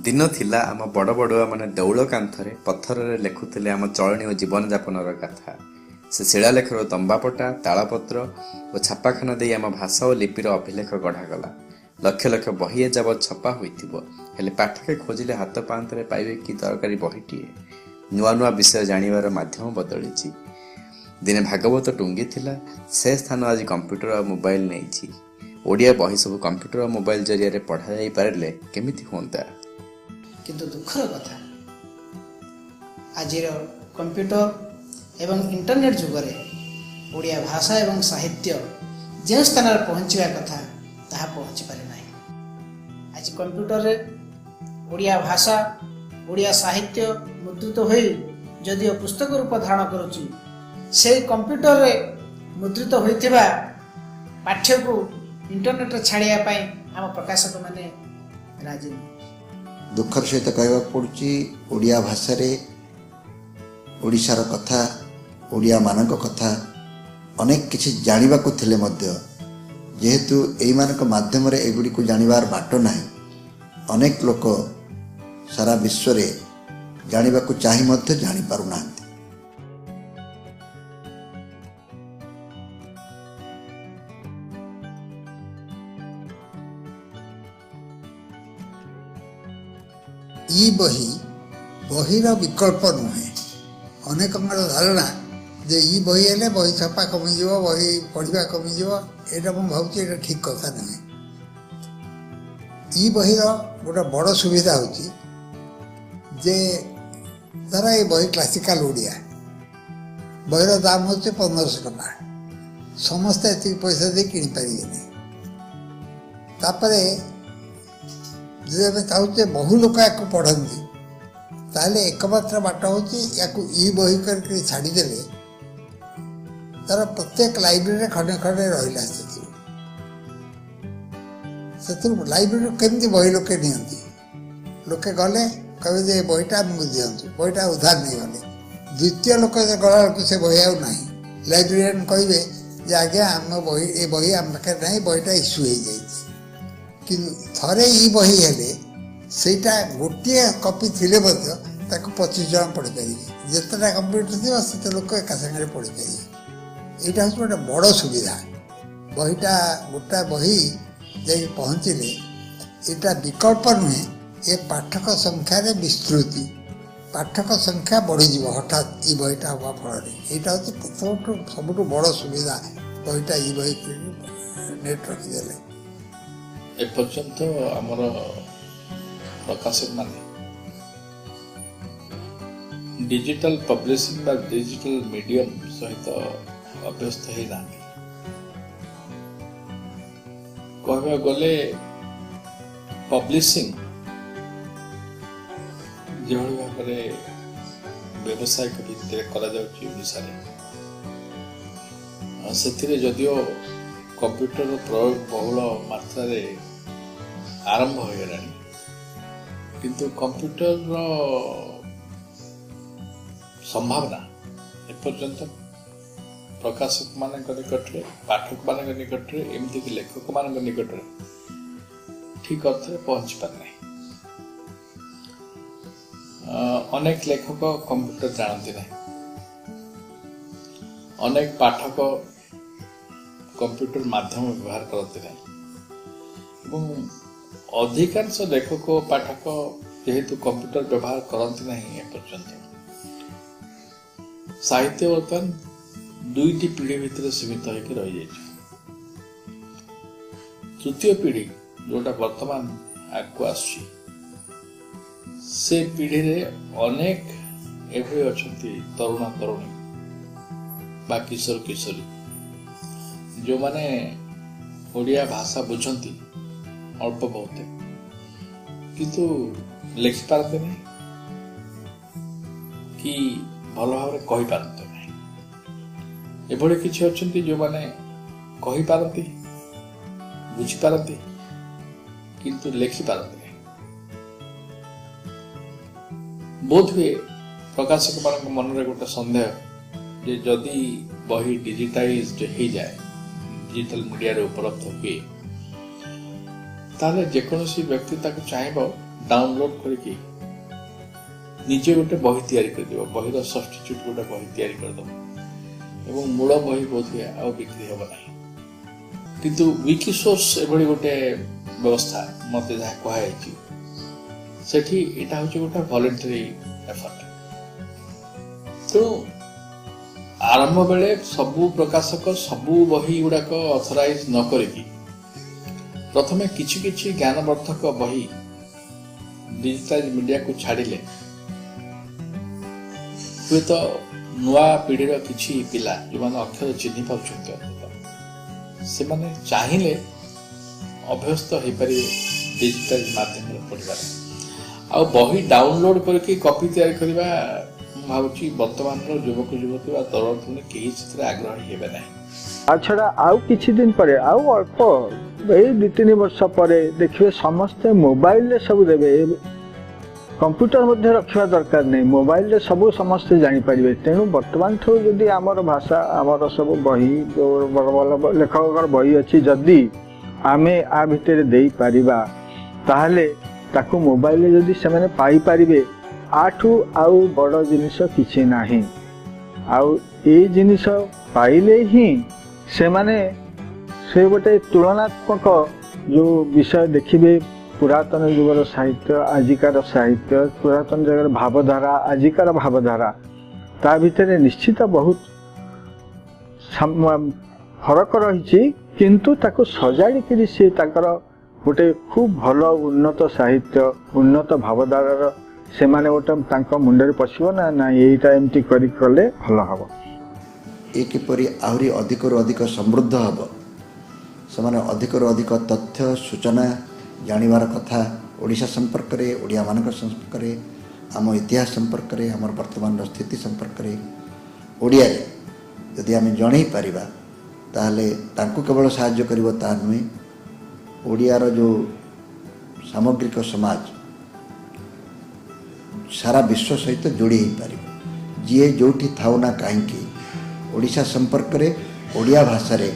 दिन थिला आम बड़ बड़ुआ माने दौल कांथरे पत्थर लेखुले आम चलनी और जीवन यापन कथा से शिलालेखर तंबापटा तालपत्र और छापाखाना दे आम भाषा और लिपिर अभिलेख गढ़ागला। लक्ष लक्ष बही एजावत छपा होइथिबो पाठके खोजिले हाथ पांतरे पाइबे कि दरकारी बहीटीए। नुआ नुआ विषय जानिबार माध्यम बदली। दिने भागवत टुंगी थिला से स्थान आज कंप्यूटर और मोबाइल नहीं। ओडिया बही सब कंप्यूटर और मोबाइल जरिया पढ़ा जाई पारे केमिति होंता। किंतु दुखर कथा आज कंप्यूटर एवं इंटरनेट जुगरे ओडिया भाषा एवं साहित्य जो स्थान पहुँचवा कथा ताहा पहुँची पारे नहीं। आज कंप्यूटर रे ओडिया भाषा ओडिया साहित्य मुद्रित हो जदिओ पुस्तक रूप धारण करुच्ची से कंप्यूटर रे मुद्रित होइथिबा पाठ्य को इंटरनेट रे छाड़िया पाई आम प्रकाशक माने राजी। दुखर सहित कहवा पड़ुची ओडिया भाषा रे ओडिशार कथा ओडिया मानक कथा अनेक किछि जानिबा को थिले मध्य जेहेतु एई मानक माध्यम रे एगुडी को जानिबार बाट नाही अनेक लोक सारा विश्व रे जानिबा को चाहि मध्य जानि पारु नांती। ई बहीर विकल्प नुहे अनेक धारणा जे ई बही हेले बही छपा कमिज बही पढ़ा कमिज यहाँ मुझे भावी ये ठीक कथा नुहे। ई बहीर गोटे बड़ सुविधा होची जे धर ये बही क्लासिकल ओडिया बहीर दाम हो 1500 टका समस्ते ये पैसा दे कि पारे। जब आम चाहूचे बहु लोक या पढ़ती ताहले एकमात्र बाट हूँ या ई बही कर छाड़देले तार प्रत्येक लाइब्रेरी खंडे खंडे रहा से लाइब्रेरी केमती बही लोके नियंती लोके गले कहे जे बहीटा आमको दिंतु बहीटा उधार नहीं गले द्वितीय लोक गला से बही आउ ना लाइब्रेरियन कहे जे आज्ञा आम बही ये बही आम पाखे ना बहीटा इश्यू हो जाए कि थरे ई बही हेले सेटा गोटे कपी थिले 25 जन पढ़ी पारे जितेटा कंप्यूटर थी से लोक एका सागर पढ़ी पारे। यहाँ हूँ गोटे बड़ सुविधा बहीटा गोटा बही जा पहुँचले यहाँ विकल्प नुहे ये पाठक संख्यार विस्तृति पाठक संख्या बढ़ीज हठात ई बहीटा हवा फल यहाँ हूँ प्रथम सबुठ बड़ सुविधा बहीटा ई बही नेट रखीदे। एपर्यंत आमर प्रकाशक माने डिजिटल पब्लिशिंग बा डिजिटल मीडियम सहित अभ्यस्त है ना कहवा गले पब्लिशिंग जो भाव व्यवसायिक भित्ति करा जाउची ओडिशा रे से जदिओ कंप्यूटर प्रयोग बहुल मात्रा रे आरंभ हो गला किंतु कंप्यूटर संभावना एपर्यंत प्रकाशक मान निकट में पाठक मान निकट में एमती कि लेखक मान निकट में ठीक अर्थ पहुंच पार नहीं। अनेक लेखक कंप्यूटर जानती नहीं अनेक पाठक कंप्यूटर माध्यम व्यवहार करते नहीं अधिकांश लेखक पाठक जेहेतु कंप्यूटर व्यवहार करते नहीं एपर्यंत साहित्य बर्तमान दुईटी पीढ़ी भितर सीमित होकर रही जाए। तृतीय पीढ़ी जोटा वर्तमान आगु आसुची से पीढ़ी रे अनेक एभली अछंती तरुण तरुणी बा किशोर किशोरी जो माने ओडिया भाषा बुझंती अल्प बहुत किंतु लिखि पारते नहीं कि भल भाव कहि पारते नहीं। एभली किछि अछंती जो माने कहि पारती बुझी पारती किंतु लिखि पारते नहीं। बोध हुए प्रकाशक मान मन में गोटे सन्देह जे जदि बही डिजिटाइज्ड हो जाए डिजिटल मीडिया रे उपलब्ध हुए ताले जेकोसी व्यक्ति ताको चाहेबो डाउनलोड करके निजे गोटे बही तैयारी करदियो बहीर सब्स्टिट्यूट गोटे बही तैयारी करदब एवं मूल बही बोध हुए आउ बिक्री हेब नहीं किंतु विकिसोर्स एभली गोटे व्यवस्था मत जहाँ कहुई सेठी एटा हूँ गोटे वॉलंटरी एफर्ट तेणु आरंभ बेले सबू प्रकाशक सबू बही गुड़ाक अथराइज न करिकी प्रथमे किछि किछि ज्ञानवर्धक बही डिजिटल मीडिया को छाड़िले हुए तो नुआ पीढ़ीर किछि पिला जो माने अक्षर चिन्हि पाउछन्ते से माने चाहिए अभ्यस्त हो पारे डिजिटल माध्यम पढ़ार आ बही डाउनलोड करके कॉपी तैयारी करबा भावुची वर्तमान युवक युवती वा तरुण केही क्षेत्र आग्रही हेबे नाही छड़ा आउ किछि दिन पर आउ अल्प एई 2-3 वर्ष पर देखिए समस्ते मोबाइल रे सब देबे कंप्यूटर मध्य रखा दरकार नहीं मोबाइल रे सब समस्ते जानी पारिबे तेणु वर्तमान ठो जदि आमर भाषा आमर सब बही बड़ बड़ लेखक बही अच्छी जदि आमे आ भितर देई पारिबा ताहले ताकू मोबाइल रे जदि से माने पाई पारिबे आठू आउ बड़ जिनिस किछि नाही आउ ए जिनिस पाइले ही से माने से गोटे तुलनात्मक जो विषय देखिए पुरातन युगर साहित्य आजिकार साहित्य पुरातन जगह भावधारा आजिकार भावधारा ता भितर निश्चित बहुत फरक रही किंतु ताको सजाड़ी सी ताकर गोटे खूब भल उन्नत साहित्य उन्नत भावधारार से माने गोटे तांको मुंडरे पशिबो ना ना एटा एमती करी कले भल हबो ए किपरि आहुरी अधिकरु अधिक समृद्ध हब से अधिक तथ्य सूचना जानिबार कथा ओडिशा संपर्क में ओडिया मानक संपर्क में आम इतिहास संपर्क में आम वर्तमान स्थिति संपर्क में ओडिया यदि आम जन पारिबा ताहले तांको केवल साहाय्य करिवो ता नुहे ओडियार जो सामग्रिक समाज सारा विश्व सहित जोड़ी हो पारिबो जी जोठी थाउ ना कहीं ओडिशा संपर्क में ओडिया भाषा रे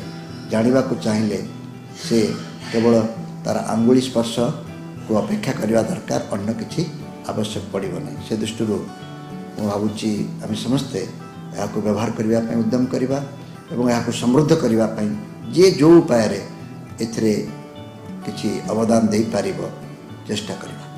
जानिबा को चाहिए से केवल तार आंगुली स्पर्श को अपेक्षा करने दरकार अन्य किसी आवश्यक पड़ो ना से दृष्टि भावुची आम समस्ते यहाँ व्यवहार करने उद्यम करवा एवं यहाँ समृद्ध करने जे जो उपाय किसी अवदान दे पारिबो चेष्टा करवा।